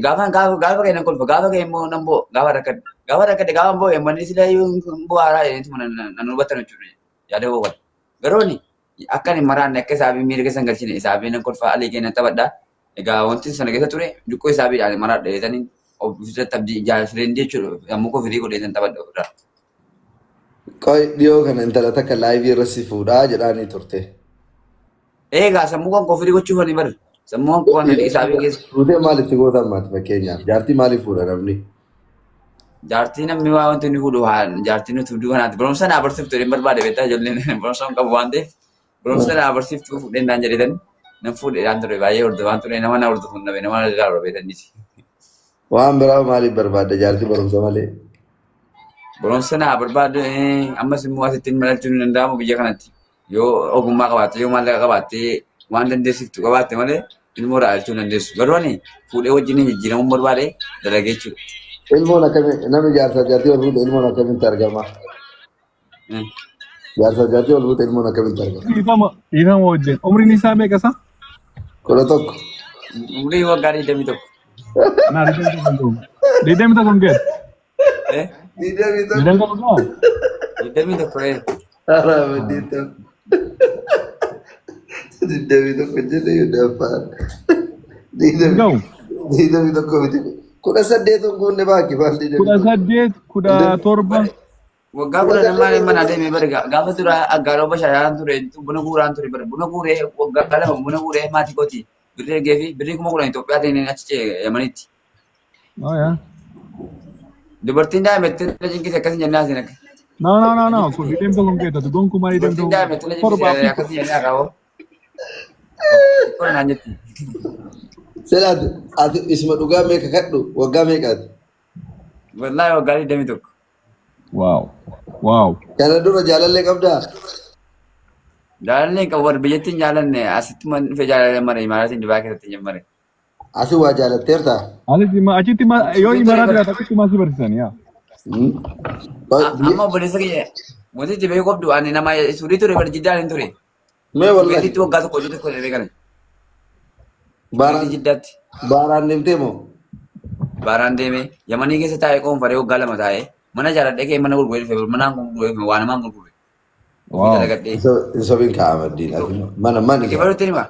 Gaafa kee nan kolfa gaafa kee immoo nan boo gaafa rakkate gaafa boo manni sila boo haaraa jedhanii nan hubatan jechuudha yaada boo wal garooni akka inni maraanne akka isaabii miira keessa hin galchine isaabii nan kolfa alii kee nan taphadha egaa wanti sana keessa ture dukkoo isaabiidhaan maraadha jedhanii ofiisatti abdii jaalfireendi jechuudha yommuu koo firii godhee nan taphadha ofirraa. Qoy dhiyoo kana intala takka laayivii irra si fuudhaa jedhaanii turte. Egaa sammuu kan koo firii gochuuf ani bara sammuu kan koo kan isaabii keessa. Fuutee maalitti gootan maati fakkeenyaaf jaartii maaliif fuudha namni? Jaartii namni waa wanti inni fuudhu jaartii nuti fuudhu kanaati barumsa naa barsiiftu hin barbaade beektaa ijoolleen barumsa hin qabu waan ta'eef barumsa naa barsiiftu fuudheen dhaan jedhetan nan fuudheedhaan ture baay'ee hordofaan ture nama na hordofu hin dhabe nama na ilaalu beekaniiti. Waan biraa maaliif barbaadda jaartii barumsa malee? Barumsa naa barbaadu ammas immoo asitti hin malachuu hin danda'amu biyya kanatti yoo ogummaa qabaatte yoo maallaqa qabaatte waan dandeessiftu qabaatte malee ilmoo raawwachuu hin dandeessu. Garuu ani fuudhee wajjin jijjiiramuun barbaade dalagee jechuudha. Ilmoon akkamiin namni jaarsa jaartii wal fuudhe ilmoon akkamitti argama? Jaarsa jaartii wal fuudhe ilmoon akkamitti argama? Dhiifama wajjin umriin isaa meeqa isaa? 11. Umrii waggaa 21. Naa 21 kun geet. Diidamii tokko. 21. Araaba diidamii tokko jedhee yoo daafaa. Diidamii tokko miti. 18 guunne baaki waan diidamii. 18, 17. Waggaa 10 malee mana deemee bara gaafa tura aggaaroo bashayaan ture buna guuraan ture bara buna guuree waggaa lama buna guuree maatii kooti birrii geefi birrii 10,000 Itoophiyaa ta'een achi Yamanitti. Dubartiin daa'imetti na jinkise akkasii jennaa isin akka. No. Kun diidamii tokko geetatu gonkumaa diidamii tokko. Dubartiin daa'imetti na jinkise akkasii jennaa kaawoo. Kun naan jetti. Seelaat ati isma dhugaa meeqa kadhu waggaa meeqaati? Wallaahi waggaa 21. Wow. Kana dura jaalallee qabdaa? Jaalallee qabu biyyattiin jaalanne asitti man dhufe jaalallee mara imaaraatiin Dubaay keessatti jammare. Asi waa jaalatteertaa? Achitti yoo imaraa jiraatu akkatti maasii barsiisan yaa. Amma obboleessa kiyya wanti beeku qabdu ani nama suurii ture bara jiddaan hin ture. Mee wallahi. Wanti waggaa tokko hojii tokko deemee kana. Baaraan jiddaatti. Baaraan deemtee moo? Baaraan deemee Yamanii keessa taa'ee qoonfaree waggaa 2 taa'ee mana jaaladhee kee mana gurguree dhufe manaan gurguree waan namaan gurgure. Sobiin kaa'amaddiin mana. Geeffaduutti hima.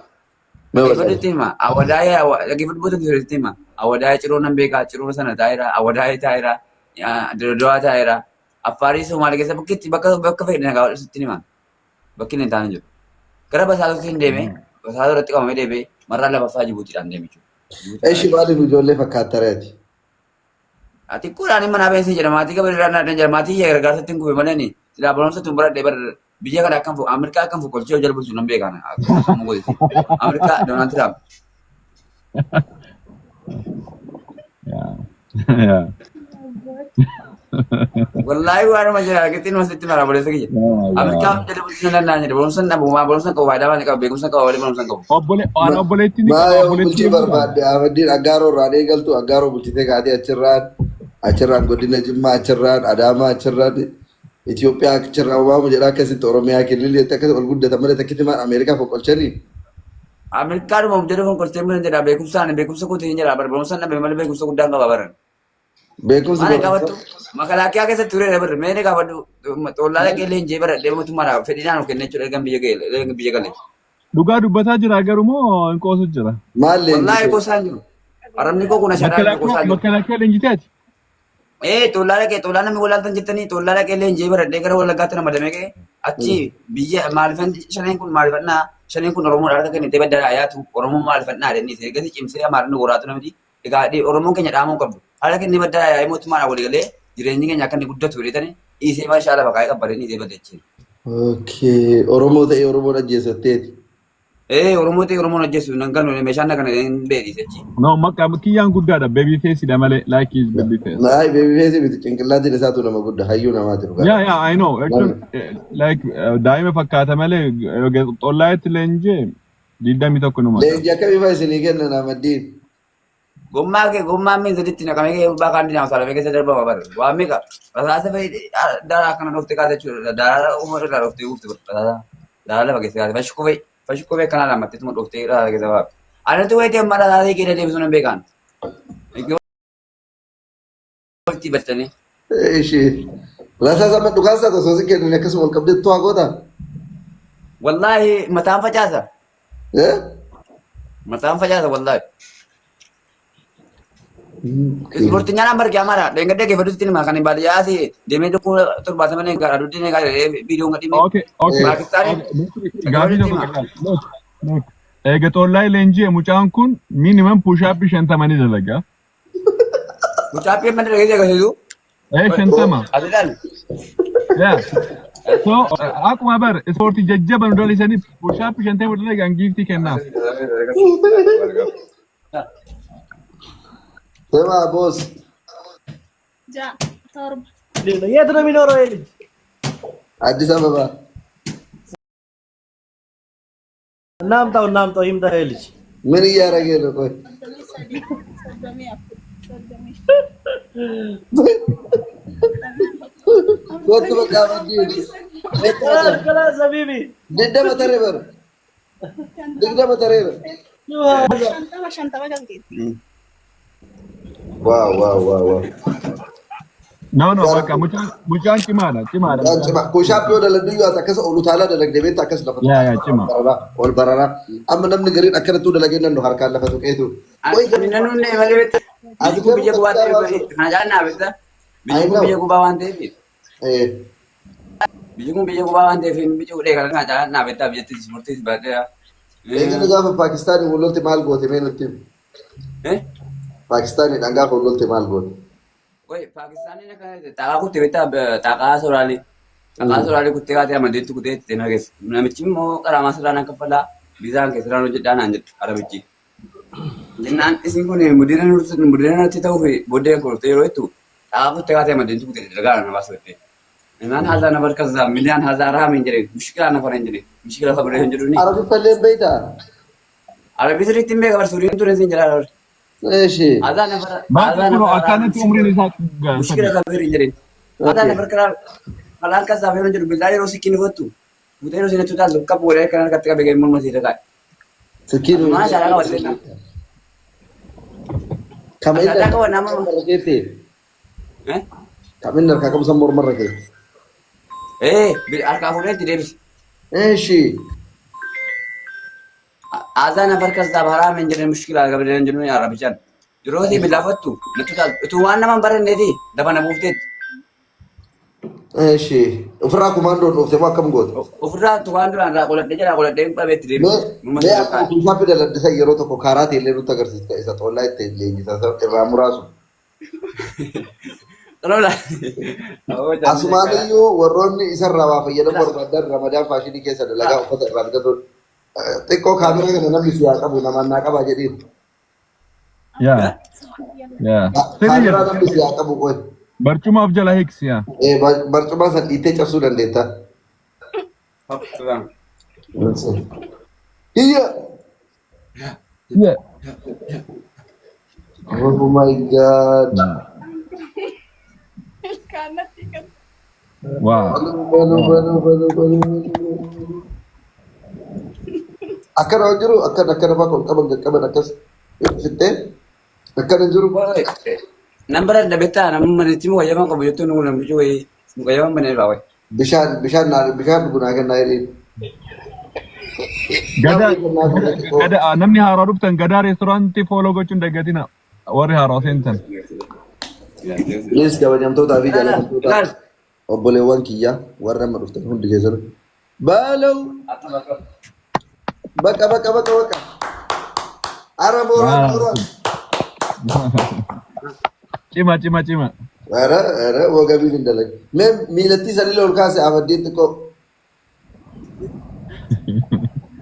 Geeffaduutti hima. Geeffadhu booda hima. Awwadaayee ciroo nan beekaa ciroo sana taa'eera. Awwadaayee taa'eera. Dodowaa taa'eera. Affaarii Somaalee keessa bakka fayyadina gaafadhuutti hima. Bakki hin taane jiru. Gara Basaasootti hin deemee Basaasoo irratti qabamee deemee marraa lafaffaa Jibuutiidhaan deeme jechuudha. Eeshi maaliif ijoollee fakkaattareeti? Ati kuraan mana beeksisa jedhama. Ati gabaa irraa naan jedhama. Ati gargaarsatti hin gube malee silaa barumsa tun baradhee bara biyya kana akkam fuudhu Ameerikaa akkam fuudhu kolchee hojii bulchuu nan beekan. Ameerikaa Doonaald Tiraamp. Wallaahi waanuma jira argittiin wasitti mara boleessa kiyya. Ameerikaa hojii bulchuu nan naan jedhe barumsa nan bu'umaa barumsa qabu faayidaa waan qabu beekumsa qabu malee barumsa qabu. Obboleettiin bulchii barbaadde Ahmadiin aggaaroo irraan eegaltu aggaaroo bulchitee kaatee achirraan godina Jimmaa achirraan Adaamaa achirraan Itoophiyaa achirraan waamu jedhaa akkasitti Oromiyaa kililii akkasii ol guddatan malee takkitti maal Ameerikaa foqqolchanii? Ameerikaa dhuma jedhu foqqolchee mana jedhaa beekumsa kuutii hin jedhaa barumsa nan malee beekumsa guddaan qaba baran. Beekumsa maal qabattu makalaakiyaa keessatti ture dabar meene qabattu xollaa qeellee hin jeebara deematumaadha fedhiidhaan of kennee jechuudha erga biyya galee. Dhugaa dubbataa jira garuu moo hin qoosu jira? Maallee? Wallaahi qoosaan jiru. Arabni koo kun asharaa qoosaan jiru. Makalaakiyaa leenjiteeti? Xollaa namni walaaltan jettanii xollaa qeellee hin jeebara gara wallaggaatti nama damee achi biyya maalifan shaneen kun maalifannaa shaneen kun Oromoodha harka kennitee baddaa ayaatu Oromoo maalifannaa jedhanii ergasii cimsee amaarinni waraatu namti egaa Oromoon keenya dhaamuu qabdu. Haala kennee baddaa yaa'ee mootummaan walii galee jireenyi keenya akka inni guddatu jedhanii dhiisee maashaa lafa kaa'ee qabbaree dhiisee baddeechiin. Oromoo ta'ee Oromoon ajjeesatteeti. Oromoo ta'ee Oromoon ajjeesu nan galme meeshaan kana hin beeksisechi. No maqaa kiyyaan guddaadha baby face dha malee like is baby face. Naai baby face miti cinqillaatiin isaatu nama guddaa hayyuu namaati dhugaa. Yeah I know actually like daa'ima fakkaata malee xollaayetti leenjee 21 numa. Leenjii akkamii fa'aa isinii kennan Ahmadiin? Gommaa min saditti naqamee kee bakka dinaa salafee keessa darbama bara. Waan meeqa rasaasa fa'i daraa kana dhufte kaasa jechuudha. Daraa umar irraa dhuftee ufte rasaasa. Daraa lafa keessa kaasa. Fashikoo kana lamaatti tuma dhuftee rasaasa keessa ba'a. Anatu wayitii amma rasaasa keessa deemsu nan beekan. Walitti bartanii. Ishee. Lasaa sama dhugaasa osoo si kennan akkasuma ol qabdee tu'aa goota. Wallaahi mataan facaasa. Mataan facaasa wallaahi. Ispoortiin nyaanaan bargee amaara. Deengadee geeffatutti nima kan baadiyyaa asii deemee dhukkuu torbaatama ne gara duddi ne gara viidiyoon gadhiime. Okay. Paakistaanin. Gaafii tokko qaba. Egaa xollaa leenjii mucaan kun minimum push-up 50 dalagaa. Mucaappii mana dhagee agarsiisu. 50. Asiidhaan. Yeah. So akkuma bar ispoortii jajjaba nu dalisanii push-up 50 dalagaan giiftii kennaaf. Sema boss. Ja, torba. የት ነው የሚኖረው ይሄ ልጅ? አዲስ አበባ። እናምጣው ይምጣ ይሄ ልጅ። ምን እያደረገ ነው? ቆይ ኮት በቃ ወዲ خلاص حبيبي ድደ መተረበር ድደ መተረበር Shanta bagalgeetti. ዋው ዋው ዋው ዋው No, በቃ ሙጫን ጭማዳ ኮሻፕ ወደ ለድዩ አታከሰ ኦሉታላ ደለግደ ቤት አከስ ለፈ ያ ጭማ ኦል በራራ አም ነምን ገሪን አከነቱ ደለገነ ነው ሀርካ ለፈቱ ቄቱ ወይ ነኑን መለቤት አዲኩ ብዬ ጉባቴ ናጃና ቤታ ብዬ ጉባ ዋንቴ ብዬ ጉባ ዋንቴ ፊልም ብዬ ወደ ጋር ናጃና ቤታ ብዬ ስፖርቲስ ባደ ኤገነ ጋፈ ፓኪስታን ወሎልቲ ማል ጎቴ ሜኑቲ ፓኪስታን ዳንጋ ወሎልቲ ማል ጎቴ ወይ ፓኪስታን ነከ ታቃኩ ቤታ ታቃ ሶራሊ ኩቴ ጋር ያመደቱ ኩቴ ተናገስ ምናምቺም ሞ ቀራማ ስራና ከፈላ ቢዛን ከስራኖ ጀዳና አንጀት አረብጂ ጅናን እስን ኩኔ ሙዲረን ተተው ቦዴ ኮርቴ ሮይቱ ታቃኩ ተጋተ ያመደቱ ኩቴ ደጋና ባስወቴ እናን ሀዛ ነበር ከዛ ሚሊዮን ሀዛ ራም እንጀሬ ሙሽኪላ ነበር እንጀሬ ሙሽኪላ ፈብረ እንጀሩኒ አረብ ፈለ ቤታ አረብ ስሪቲም በጋር ሱሪን ቱረን እንጀራ እሺ ሀዛ ነበር ነው አካነት ኡምሪን ይሳቅ ሙሽኪላ ፈብረ እንጀሬ ሀዛ ነበር ከራ አላን ከዛ ፈብረ እንጀሩ ቢላሪ ሮሲኪን ወጡ ሙቴ ሮሲነ ቱታል ከብ ወደ ከና ከተቀ በገ ሙሉ መሲ ተቃ ስኪኑ ማሻአላ ወደና ከመይዳ ታቃ ወናማ ረከቴ ከምን ነርካ ከብሰም ሞር መረከ አርካፉለት ደብስ እሺ አዛና ፈርከስ ዛባራ መንጀረ ሙሽኪላ ገብረ እንጀሩ ያረብቻን ድሮሲ ቢላፈቱ ለቱታል እቱ ዋና መንበር እንደዲ ደባና ሙፍቴት እሺ ኡፍራ ኮማንዶ ነው ተማ ከምጎት ኡፍራ ቱዋንዱ አንራ ቆለደ ጀራ ቆለደ በቤት ዲ ያ ኩፋ ቢደለ ደሰ የሮ ተኮ ካራት የሌሉ ተገርሲት ከይሳ ጦላይ ተለኝ ተሰው ኢራሙራሱ ሮላ አስማንዩ ወሮኒ ይሰራባ ፈየደም ወርባደር ረመዳን ፋሽኒ ከሰ ደለጋ ኡፈተ ራብገቶ ጥቆ ካሜራ ገነ ነም ሲያቀቡ ነማና ቀባ ጀዲ ያ ካሜራ ነም ሲያቀቡ ቆይ በርጩማ አፍጀላ ሄክስ ያ በርጩማ ሰዲቴ ጨሱ ደንዴታ ይያ ኦ ማይ ጋድ ዋው akkana wajjiru akkana bakka qaban akkas fitte akkana jiru nambara da beta namma ne timo wayama ko biyoto no nambi joy wayama bane ba way bishaan guna ganna yiri gada namni haaraa dhuftan gadaa reestooraantii fooloo gochuun daggatina warri haaraa seentan yes kabajamtoota fi jaallatamtoota obboleewwan kiyya warra amma dhuftan hundi keessan baalaw Baka. Ara. Cima. Ara, wagabi nindalag. Mem milati salile ulkase abadit ko.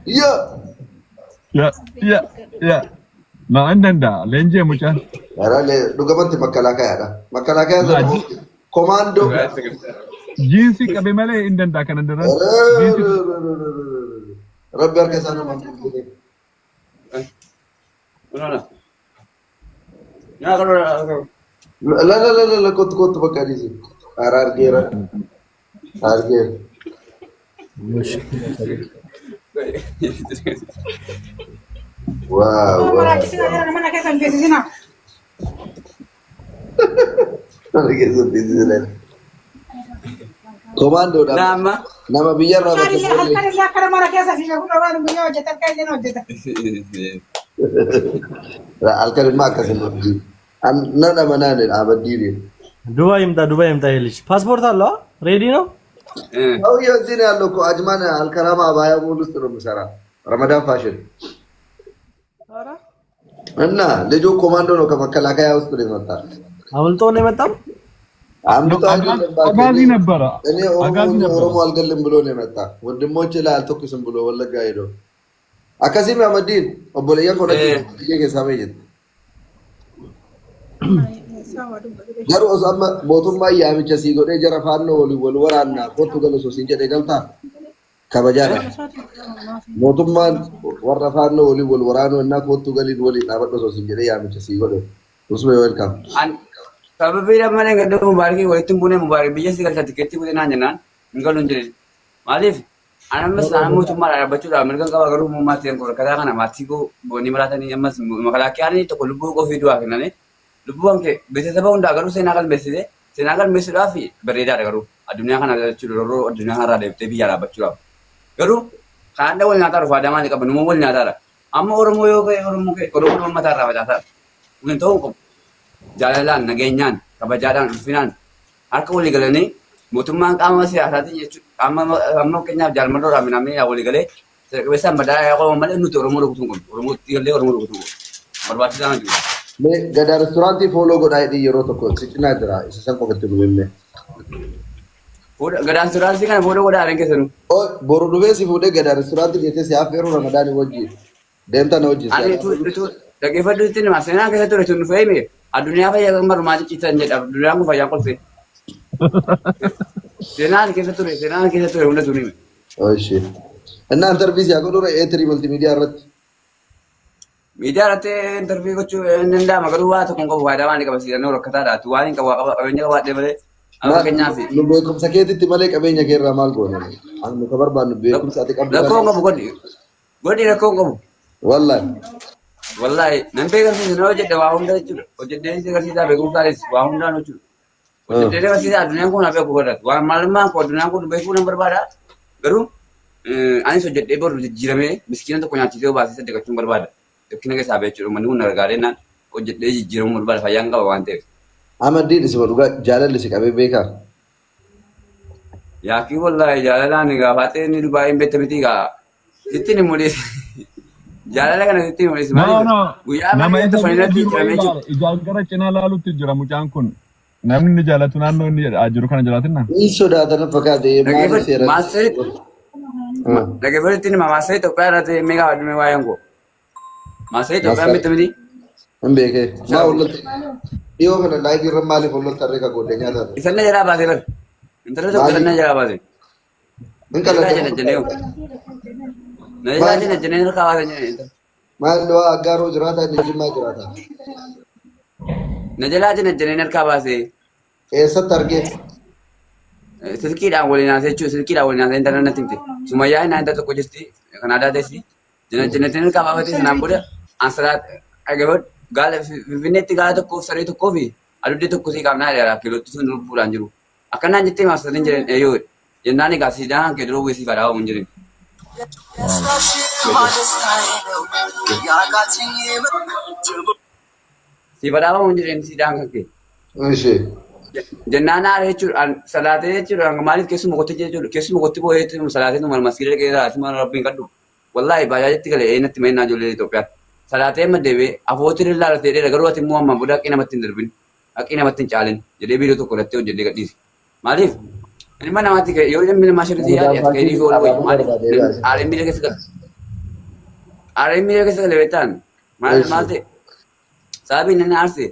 Ya. Na andanda lenje mucha. Ara le dugabanti makalakaya da. Makalakaya komando. Jinsi kabe male indanda kanandara. Rabbi arkasana mampu. La kot bakari sih. Arger. Wow. Mana kisah mana kisah sini. Komandoodhaan Nama. nama biyyarraa bakka Halkan illee akkana mana keessa fi shakkuu waan guyyaa hojjetan kan illee hojjetan. halkan immoo akkasii hojii. Nan amanaadha abaddiidha. ዱባይ ይምጣ ይሄ ልጅ ፓስፖርት አለው ሬዲ ነው ሰውዬው እዚህ ነው ያለው እኮ አጅማን አልከራማ አባያ ሙሉ ውስጥ ነው የሚሰራ ረመዳን ፋሽን እና ልጁ ኮማንዶ ነው ከመከላከያ ውስጥ ነው የመጣ አምልጦ ነው የመጣው አምልጦ አጋዚ ነበረ እኔ ኦሮሞ አልገልም ብሎ ነው የመጣ ወንድሞቼ ላይ አልተኩስም ብሎ ወለጋ ሄዶ አካሲም አመዲን ኦቦለያ ኮረጂ ከሳበይት Garuu osoo amma mootummaa yaamicha sii godhee jara faannoo wal waraannaa kottu galu osoo siin jedhee galtaa kabajaadha. Mootummaan warra faannoo wal waraanoo innaa kottu galiin waliin dhaabadhu osoo siin jedhee yaamicha sii godhe. Usuma welcome. Sababii lamman gadda mubaarakii walitti buunee mubaarak biyya si galcha tikeetti buutee naan jennaan hin galu hin jirin. Maaliif anammas ana mootummaa dhaabbachuudhaaf mirga qaba garuu uummaatti hin korkataa kana maatii koo boonni maraatanii ammas makalaakiyaan tokko lubbuu qofii du'aa kennanii lubbuun kee beeksisa hundaa garuu seenaa galmeessuudhaaf bareedaadha garuu addunyaa kana jechuudha yeroo addunyaa kanarraa deebitee biyya dhaabbachuudhaaf garuu kan adda wal nyaataa dhufa adamaa ni qaban immoo wal nyaataadha amma oromoo yoo ta'e oromoo mataa irraa facaasaadha kun ta'uu qabu jaalalaan nageenyaan kabajaadhaan ulfinaan harka walii galanii mootummaan qaama siyaasaatiin jechuudha amma fakkeenyaaf jaalmadhoodhaan minamee walii galee sirqabeessaan madaala yaa qabaman malee nuti oromoo rukutuu hin qabnu oromoo gallee oromoo rukutuu qabnu barbaachisaa jiru. Gada restorantii fooloo godhaa hidhii yeroo tokko si cinaa jira isa san qofatti dhufeemme. Gada restorantii kana fooloo godhaa areen keessanuu. Boru dhufee si fuudhee gada restorantii geessee si affeeruu ramadaanii wajjin deemta na wajjin. Ani dhaggeeffadhu itti nima seenaa keessa ture sun dhufee hime addunyaa fayyaa kan marumaa cicciitan jedha addunyaan kun fayyaa qolfee. Seenaan keessa ture hunda sun hime. Oshi. Innaa interviis yaa godhura eetirii maltiimiidiyaa irratti. Miidiyaa irratti intervii gochuu hin danda'ama garuu waa tokko hin qabu faayidaa waan qaba siidhannoo rakkataadha waan hin qabu qabeenya qabaadhee malee amma fakkeenyaaf. Nu beekumsa keetitti malee qabeenya keerraa maal goone? Ani nu ka barbaannu beekumsa ati qabdu. Rakkoo hin qabu godhi rakkoo hin qabu. Wallaahi nan beekamsiisu na hojjedhe waa hunda jechuudha hojjedhee si agarsiisaa beekumsaanis waa hundaan jechuudha. Hojjedhee agarsiisaa addunyaan kun haa beeku godhatu waan maalummaan kun addunyaan kun beekuu nan barbaada garuu anis hojjedhee boru jijjiiramee miskiina tokko nyaachisee baasee saddeqachuun barbaada. Tokkina keessaa jechuudha manni kun gargaareenaan hojjedhee jijjiiramuu barbaada fayyaan qaba waan ta'eef. Amaddiin isuma dhugaa jaalalli si qabee beekaa? Yaakii wallaahi jaalalaan gaafatee inni Dubaay hin beekte miti gaa sittiin hin mul'ise. Jaalala kana sittiin hin mul'ise maaliif guyyaa baay'ee tufanii irratti jijjiiramee jiru. Ijaan gara cinaa laalutti jira mucaan kun namni inni jaalatu naannoo inni jiru kana jiraatinna. Ni sodaatan fakkaate maaliif seera? Dhaggeeffatu inni maasaa Itoophiyaa irratti meeqa waadumee waa'een koo. Maasaa Itoophiyaa miti miti. Hin beekee. Maa hollatti dhiyoo kana laayivii irra maaliif hollatti harree ka godhe nyaata? Isan na jalaa baasee bar. Intala tokko na jalaa baasee. Hin qalate. Na jalaa jennee harkaa baasee jennee. Maal waa aggaaroo jiraata inni jimmaa jiraata? Na jalaa jennee harkaa baasee. Eessatti argee? Silkiidhaan waliin haasee jechuudha. Silkiidhaan waliin haasee intala natti himte. Sumayyaa inni intala tokko jirti kan aadaa teessi. Jennee harkaa baafatee sanaan booda ansalaat dhaggeeffadhu. Gaala Finfinneetti gaala tokkoof saree tokkoo fi aduddee tokko sii qaamnaa dheeraa kiilootti sun lubbuudhaan jiru. Akkanaan jettee maasatanii jiran eeyyoo jennaan egaa siidaan kee duroo bu'ee siif adaabamu hin jirin. Siif adaabamu hin jirin siidaan kan kee. Jennaan haala jechuudha salaatee jechuudha maaliif keessuma qotti jechuudha keessuma qotti boo'ee salaatee nu masgiida keessaa asuma rabbiin kadhu. Wallaahi baay'aatti galee eenyatti meennaa ijoollee Itoophiyaatti. Salaatee maddeebee afootiin irraa laatee dheera garuu ati immoo amma booda haqii namatti hin darbin haqii namatti hin caalin jedhee biiroo tokko irratti hojjetee gadhiise. Maaliif ilma namaatti yoo ilmi namaa shirrisii yaade ati ka'ee dhiifee oolu wayii maaliif aareen miila keessa gala. Aareen miila keessa gala beektaan maal ta'e sababiin inni aarse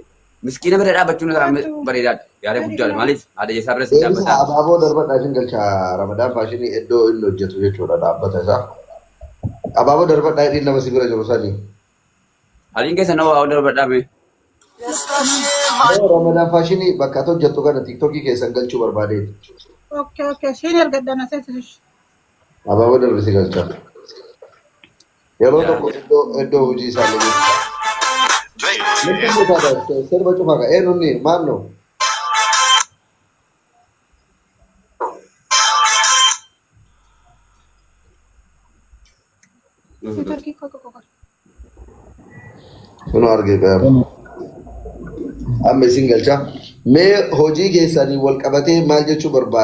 miskiina bira dhaabbachuun isaa bareedaadha yaada guddaadha maaliif haadha isaa bira si dhaabbata. Abaaboo darbadhaa isin galcha Ramadaan faashinii iddoo inni hojjetu jechuudha dhaabbata isaa. Abaaboo darbadhaa hidhiin nama si bira jiru sanii. Haliin keessa nama waa darbadhaame. Ramadaan faashinii bakka ati hojjettu kana tiktokii keessan galchuu barbaadee. Okay. Siin ergadana seetis. Abaaboo darbisi galcha. Yeroo tokko iddoo hojii isaa Mungkin kita ada, saya baca maka. Nuni, mana? Turki kok. Kuno arge bayar. Amma single cha. Me hoji ke sani wal qabate mal jechu barba